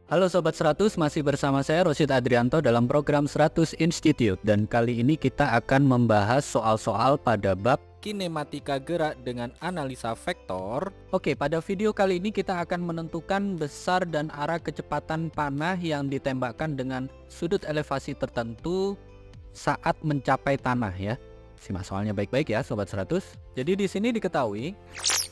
Halo Sobat 100, masih bersama saya Rosid Adrianto dalam program 100 Institute. Dan kali ini kita akan membahas soal-soal pada bab kinematika gerak dengan analisa vektor. Oke, pada video kali ini kita akan menentukan besar dan arah kecepatan panah yang ditembakkan dengan sudut elevasi tertentu saat mencapai tanah ya. Simak soalnya baik-baik ya Sobat 100. Jadi di sini diketahui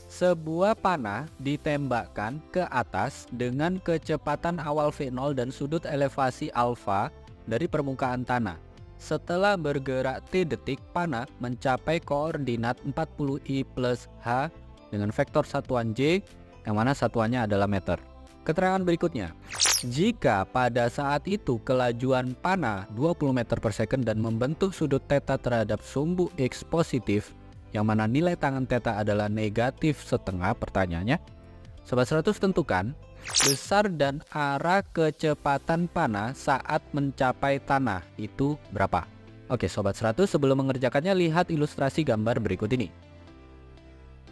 sebuah panah ditembakkan ke atas dengan kecepatan awal V0 dan sudut elevasi alfa dari permukaan tanah. Setelah bergerak T detik, panah mencapai koordinat 40I plus H dengan vektor satuan J, yang mana satuannya adalah meter. Keterangan berikutnya, jika pada saat itu kelajuan panah 20 meter per second dan membentuk sudut theta terhadap sumbu X positif, yang mana nilai tangan theta adalah negatif setengah, pertanyaannya Sobat 100 tentukan besar dan arah kecepatan panah saat mencapai tanah itu berapa. Oke Sobat 100, sebelum mengerjakannya lihat ilustrasi gambar berikut ini.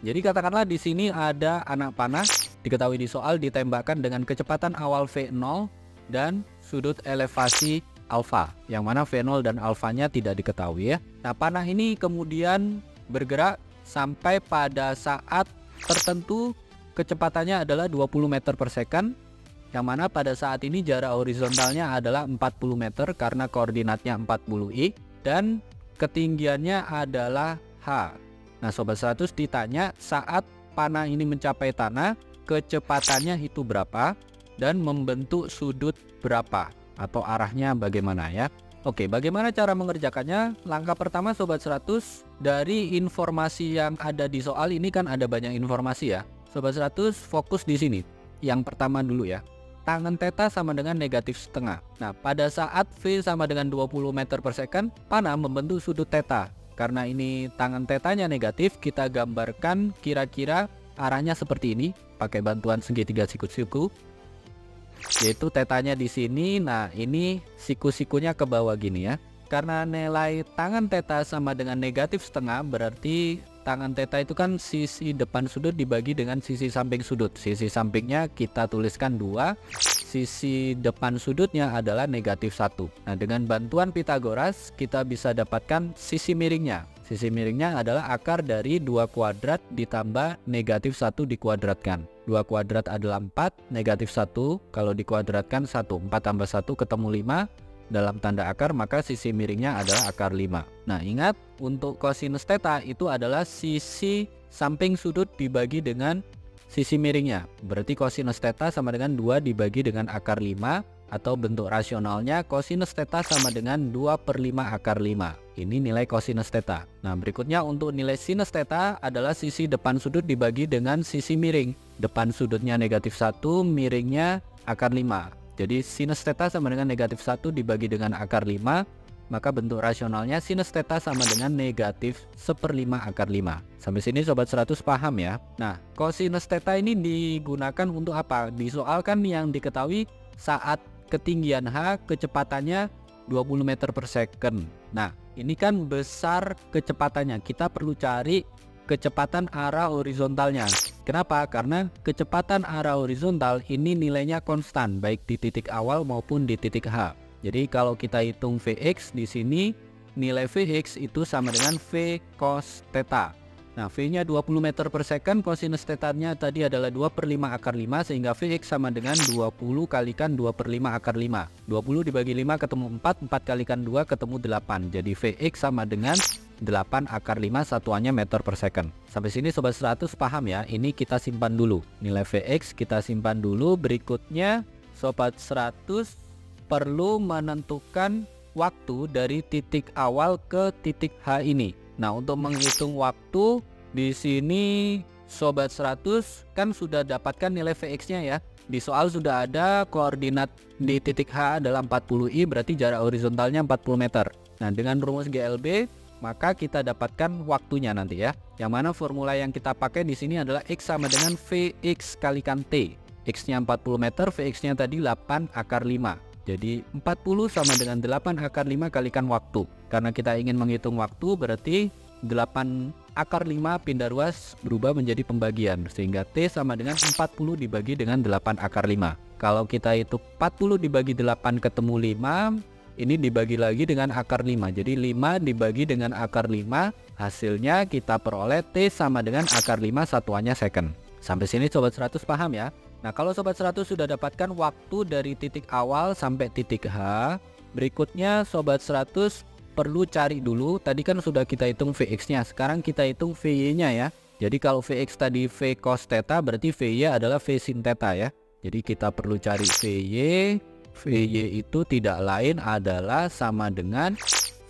Jadi katakanlah di sini ada anak panah, diketahui di soal ditembakkan dengan kecepatan awal V0 dan sudut elevasi alfa, yang mana V0 dan alfanya tidak diketahui ya. Nah, panah ini kemudian bergerak sampai pada saat tertentu kecepatannya adalah 20 meter per second, yang mana pada saat ini jarak horizontalnya adalah 40 meter karena koordinatnya 40I dan ketinggiannya adalah H. Nah Sobat 100 ditanya saat panah ini mencapai tanah kecepatannya itu berapa dan membentuk sudut berapa atau arahnya bagaimana ya. Oke, bagaimana cara mengerjakannya? Langkah pertama Sobat 100, dari informasi yang ada di soal ini kan ada banyak informasi ya. Sobat 100 fokus di sini. Yang pertama dulu ya. Tangan theta sama dengan negatif setengah. Nah, pada saat V sama dengan 20 meter per second, panah membentuk sudut theta. Karena ini tangan tetanya negatif, kita gambarkan kira-kira arahnya seperti ini pakai bantuan segitiga siku-siku. Yaitu tetanya di sini. Nah, ini siku-sikunya ke bawah gini ya. Karena nilai tangan theta sama dengan negatif setengah, berarti tangan theta itu kan sisi depan sudut dibagi dengan sisi samping sudut. Sisi sampingnya kita tuliskan 2, sisi depan sudutnya adalah negatif 1. Nah, dengan bantuan Pythagoras kita bisa dapatkan sisi miringnya. Sisi miringnya adalah akar dari 2 kuadrat ditambah negatif 1 dikuadratkan. 2 kuadrat adalah 4, negatif 1 kalau dikuadratkan 1. 4 tambah 1 ketemu 5 dalam tanda akar, maka sisi miringnya adalah akar 5. Nah ingat, untuk kosinus theta itu adalah sisi samping sudut dibagi dengan sisi miringnya. Berarti kosinus theta sama dengan 2 dibagi dengan akar 5, atau bentuk rasionalnya kosinus theta sama dengan 2/5 akar 5. Ini nilai kosinus theta. Nah berikutnya untuk nilai sinus theta adalah sisi depan sudut dibagi dengan sisi miring. Depan sudutnya negatif 1, miringnya akar 5. Jadi sinus theta sama dengan negatif 1 dibagi dengan akar 5, maka bentuk rasionalnya sinus theta sama dengan negatif 1/5 akar 5. Sampai sini Sobat 100 paham ya. Nah kosinus theta ini digunakan untuk apa? Di soal kan yang diketahui saat ketinggian H kecepatannya 20 meter per second. Nah ini kan besar kecepatannya, kita perlu cari kecepatan arah horizontalnya. Kenapa? Karena kecepatan arah horizontal ini nilainya konstan baik di titik awal maupun di titik H. Jadi kalau kita hitung Vx di sini, nilai Vx itu sama dengan V cos theta. Nah, V-nya 20 meter per second, kosinus theta-nya tadi adalah 2/5 akar 5, sehingga Vx sama dengan 20 kalikan 2/5 akar 5. 20 dibagi 5 ketemu 4, 4 kalikan 2 ketemu 8. Jadi Vx sama dengan 8 akar 5, satuannya meter per second. Sampai sini Sobat 100 paham ya. Ini kita simpan dulu. Nilai Vx kita simpan dulu. Berikutnya Sobat 100 perlu menentukan waktu dari titik awal ke titik H ini. Nah, untuk menghitung waktu di sini Sobat 100 kan sudah dapatkan nilai Vx-nya ya. Di soal sudah ada koordinat di titik H adalah 40I, berarti jarak horizontalnya 40 meter. Nah, dengan rumus GLB maka kita dapatkan waktunya nanti ya. Yang mana formula yang kita pakai di sini adalah X sama dengan Vx kalikan T. X-nya 40 meter, Vx-nya tadi 8 akar 5. Jadi 40 sama dengan 8 akar 5 kalikan waktu. Karena kita ingin menghitung waktu, berarti 8 akar 5 pindah ruas berubah menjadi pembagian, sehingga T sama dengan 40 dibagi dengan 8 akar 5. Kalau kita hitung 40 dibagi 8 ketemu 5, ini dibagi lagi dengan akar 5. Jadi 5 dibagi dengan akar 5, hasilnya kita peroleh T sama dengan akar 5 satuannya second. Sampai sini Sobat 100 paham ya? Nah, kalau Sobat 100 sudah dapatkan waktu dari titik awal sampai titik H, berikutnya Sobat 100 perlu cari dulu, tadi kan sudah kita hitung Vx nya, sekarang kita hitung Vy nya ya. Jadi kalau Vx tadi V cos theta, berarti Vy adalah V sin theta ya. Jadi kita perlu cari Vy. Vy itu tidak lain adalah sama dengan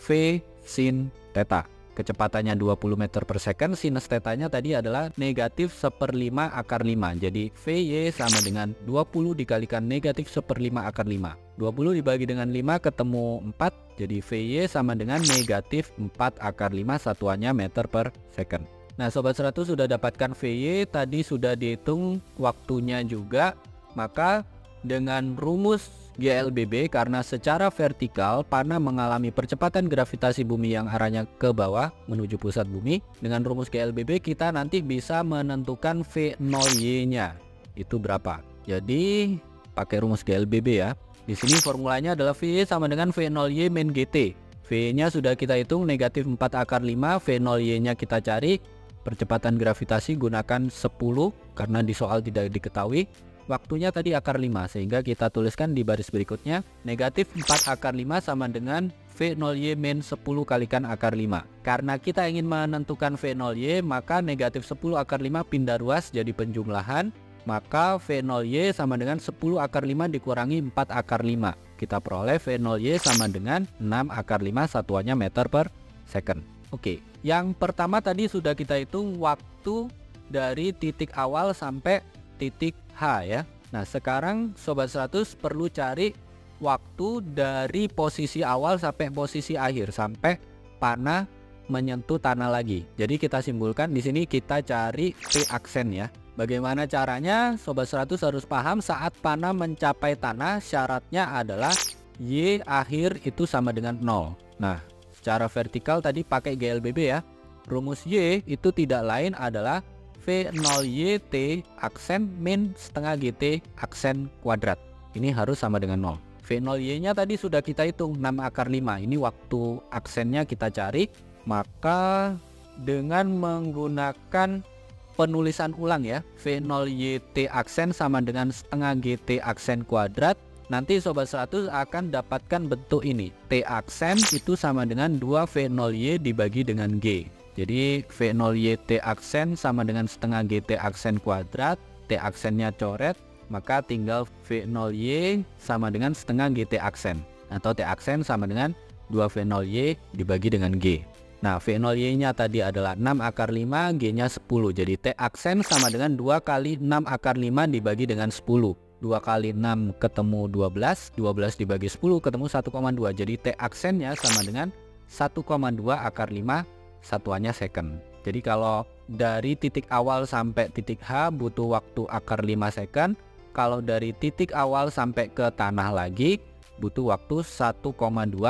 V sin theta. Kecepatannya 20 meter per second, sinus tetanya tadi adalah negatif 1/5 akar 5. Jadi Vy sama dengan 20 dikalikan negatif 1/5 akar 5. 20 dibagi dengan 5 ketemu 4, jadi Vy sama dengan negatif 4 akar 5 satuannya meter per second. Nah Sobat 100 sudah dapatkan Vy, tadi sudah dihitung waktunya juga, maka dengan rumus GLBB, karena secara vertikal panah mengalami percepatan gravitasi bumi yang arahnya ke bawah menuju pusat bumi, dengan rumus GLBB kita nanti bisa menentukan V0Y nya itu berapa. Jadi pakai rumus GLBB ya. Di sini formulanya adalah V sama dengan V0Y min GT. V nya sudah kita hitung negatif 4 akar 5, V0Y nya kita cari, percepatan gravitasi gunakan 10 karena di soal tidak diketahui. Waktunya tadi akar 5, sehingga kita tuliskan di baris berikutnya negatif 4 akar 5 sama dengan V0Y min 10 kalikan akar 5. Karena kita ingin menentukan V0Y, maka negatif 10 akar 5 pindah ruas jadi penjumlahan, maka V0Y sama dengan 10 akar 5 dikurangi 4 akar 5. Kita peroleh V0Y sama dengan 6 akar 5 satuannya meter per second. Oke, yang pertama tadi sudah kita hitung waktu dari titik awal sampai titik H ya. Nah sekarang Sobat 100 perlu cari waktu dari posisi awal sampai posisi akhir, sampai panah menyentuh tanah lagi. Jadi kita simpulkan di sini kita cari T aksen ya. Bagaimana caranya? Sobat 100 harus paham saat panah mencapai tanah syaratnya adalah Y akhir itu sama dengan 0. Nah secara vertikal tadi pakai GLBB ya. Rumus Y itu tidak lain adalah V0YT aksen min setengah GT aksen kuadrat. Ini harus sama dengan 0. V0Y nya tadi sudah kita hitung 6 akar 5. Ini waktu aksennya kita cari. Maka dengan menggunakan penulisan ulang ya, V0YT aksen sama dengan setengah GT aksen kuadrat, nanti Sobat 100 akan dapatkan bentuk ini. T aksen itu sama dengan 2 V0Y dibagi dengan G. Jadi V0YT aksen sama dengan setengah GT aksen kuadrat, T aksennya coret, maka tinggal V0Y sama dengan setengah GT aksen, atau T aksen sama dengan 2 V0Y dibagi dengan G. Nah V0Y nya tadi adalah 6 akar 5, G nya 10, jadi T aksen sama dengan 2 kali 6 akar 5 dibagi dengan 10. 2 kali 6 ketemu 12, 12 dibagi 10 ketemu 1,2, jadi T aksennya sama dengan 1,2 akar 5 satuannya second. Jadi kalau dari titik awal sampai titik H butuh waktu akar 5 second. Kalau dari titik awal sampai ke tanah lagi butuh waktu 1,2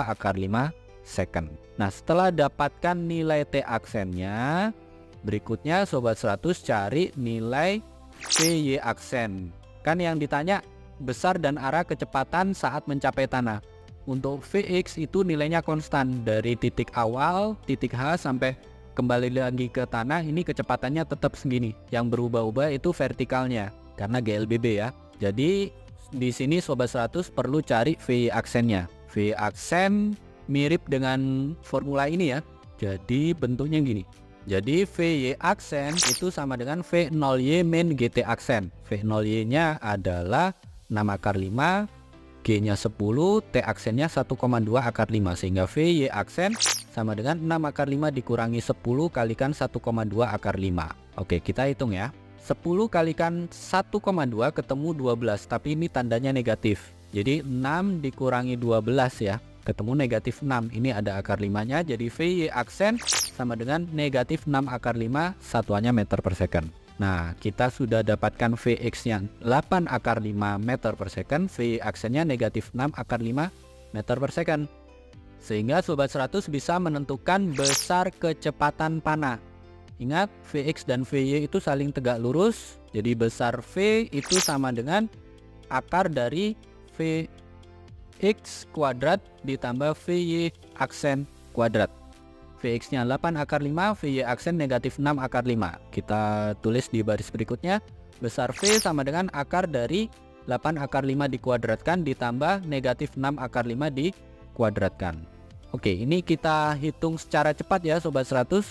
akar 5 second. Nah setelah dapatkan nilai T aksennya, berikutnya Sobat 100 cari nilai Vy aksen. Kan yang ditanya besar dan arah kecepatan saat mencapai tanah. Untuk Vx itu nilainya konstan dari titik awal, titik H sampai kembali lagi ke tanah, ini kecepatannya tetap segini. Yang berubah-ubah itu vertikalnya karena GLBB ya. Jadi di sini Sobat 100 perlu cari Vy aksennya. Vy aksen mirip dengan formula ini ya. Jadi bentuknya gini. Jadi Vy aksen itu sama dengan V0Y min GT aksen. V0Y nya adalah 6 akar 5, G nya 10, T aksennya 1,2 akar 5, sehingga Vy aksen sama dengan 6 akar 5 dikurangi 10 kalikan 1,2 akar 5. Oke kita hitung ya. 10 kalikan 1,2 ketemu 12, tapi ini tandanya negatif. Jadi 6 dikurangi 12 ya, ketemu negatif 6. Ini ada akar 5 nya, jadi Vy aksen sama dengan negatif 6 akar 5 satuannya meter per second. Nah kita sudah dapatkan Vx nya 8 akar 5 meter per second, Vy aksennya negatif 6 akar 5 meter per second. Sehingga Sobat 100 bisa menentukan besar kecepatan panah. Ingat, Vx dan Vy itu saling tegak lurus. Jadi besar V itu sama dengan akar dari Vx kuadrat ditambah Vy aksen kuadrat. Vx nya 8 akar 5, Vy aksen negatif 6 akar 5. Kita tulis di baris berikutnya. Besar V sama dengan akar dari 8 akar 5 dikuadratkan ditambah negatif 6 akar 5 dikuadratkan. Oke, ini kita hitung secara cepat ya Sobat 100.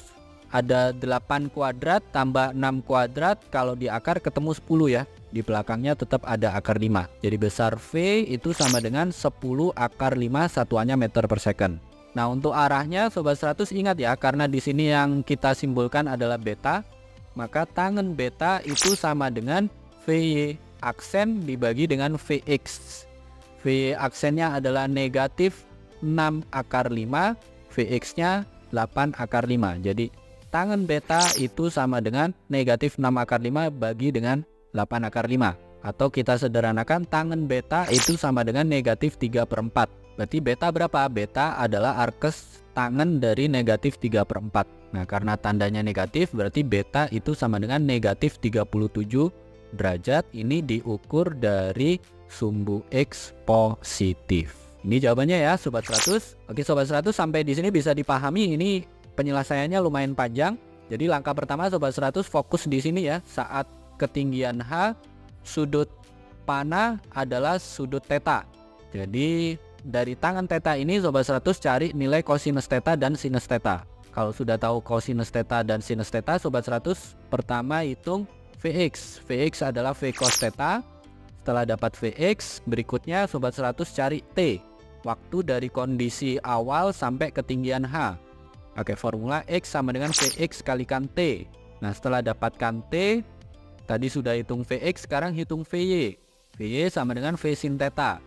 Ada 8 kuadrat tambah 6 kuadrat, kalau di akar ketemu 10 ya. Di belakangnya tetap ada akar 5. Jadi besar V itu sama dengan 10 akar 5 satuannya meter per second. Nah, untuk arahnya Sobat 100 ingat ya, karena di sini yang kita simbolkan adalah beta, maka tangen beta itu sama dengan Vy aksen dibagi dengan Vx. Vy aksennya adalah negatif 6 akar 5, Vx nya 8 akar 5. Jadi tangen beta itu sama dengan negatif 6 akar 5 bagi dengan 8 akar 5. Atau kita sederhanakan, tangen beta itu sama dengan negatif 3/4. Berarti beta berapa? Beta adalah arkes tangen dari negatif 3/4. Nah, karena tandanya negatif berarti beta itu sama dengan negatif 37 derajat. Ini diukur dari sumbu X positif. Ini jawabannya ya Sobat 100. Oke Sobat 100, sampai di sini bisa dipahami. Ini penyelesaiannya lumayan panjang. Jadi langkah pertama Sobat 100 fokus di sini ya. Saat ketinggian H, sudut panah adalah sudut theta. Jadi dari tangan theta ini Sobat 100 cari nilai cosinus theta dan sinus theta. Kalau sudah tahu cosinus theta dan sinus theta, Sobat 100 pertama hitung Vx. Vx adalah V cos theta. Setelah dapat Vx, berikutnya Sobat 100 cari T, waktu dari kondisi awal sampai ketinggian H. Pakai formula X sama dengan Vx kalikan T. Nah, setelah dapatkan T, tadi sudah hitung Vx, sekarang hitung Vy. Vy sama dengan V sin theta.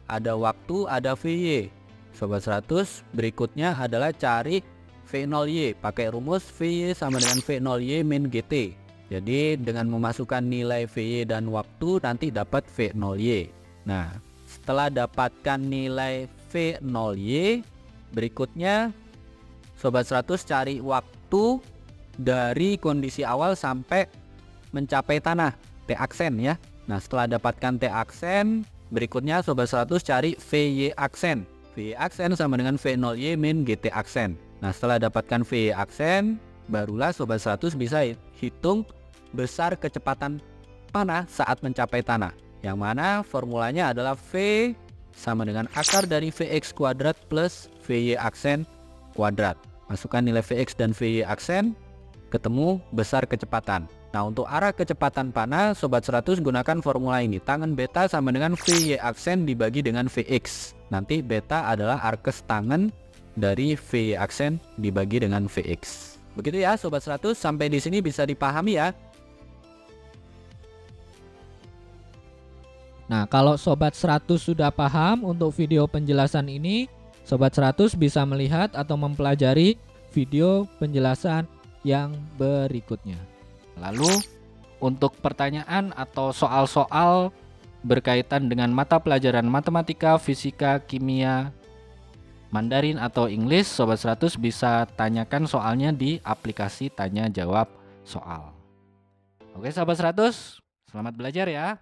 Ada waktu, ada Vy. Sobat 100, berikutnya adalah cari V0y. Pakai rumus Vy sama dengan V0y min GT. Jadi dengan memasukkan nilai Vy dan waktu nanti dapat V0y. Nah, setelah dapatkan nilai V0y, berikutnya Sobat 100 cari waktu dari kondisi awal sampai mencapai tanah, T aksen ya. Nah, setelah dapatkan T aksen, berikutnya Sobat 100 cari Vy aksen. Vy aksen sama dengan V0y min GT aksen. Nah, setelah dapatkan Vy aksen, barulah Sobat 100 bisa hitung besar kecepatan panah saat mencapai tanah. Yang mana formulanya adalah V sama dengan akar dari Vx kuadrat plus Vy aksen kuadrat. Masukkan nilai Vx dan Vy aksen, ketemu besar kecepatan. Nah, untuk arah kecepatan panah, Sobat 100 gunakan formula ini. Tangen beta sama dengan Vy aksen dibagi dengan Vx. Nanti beta adalah arkes tangen dari Vy aksen dibagi dengan Vx. Begitu ya Sobat 100, sampai di sini bisa dipahami ya. Nah, kalau Sobat 100 sudah paham untuk video penjelasan ini, Sobat 100 bisa melihat atau mempelajari video penjelasan yang berikutnya. Lalu, untuk pertanyaan atau soal-soal berkaitan dengan mata pelajaran matematika, fisika, kimia, Mandarin atau English, Sobat 100 bisa tanyakan soalnya di aplikasi tanya jawab soal. Oke Sobat 100, selamat belajar ya.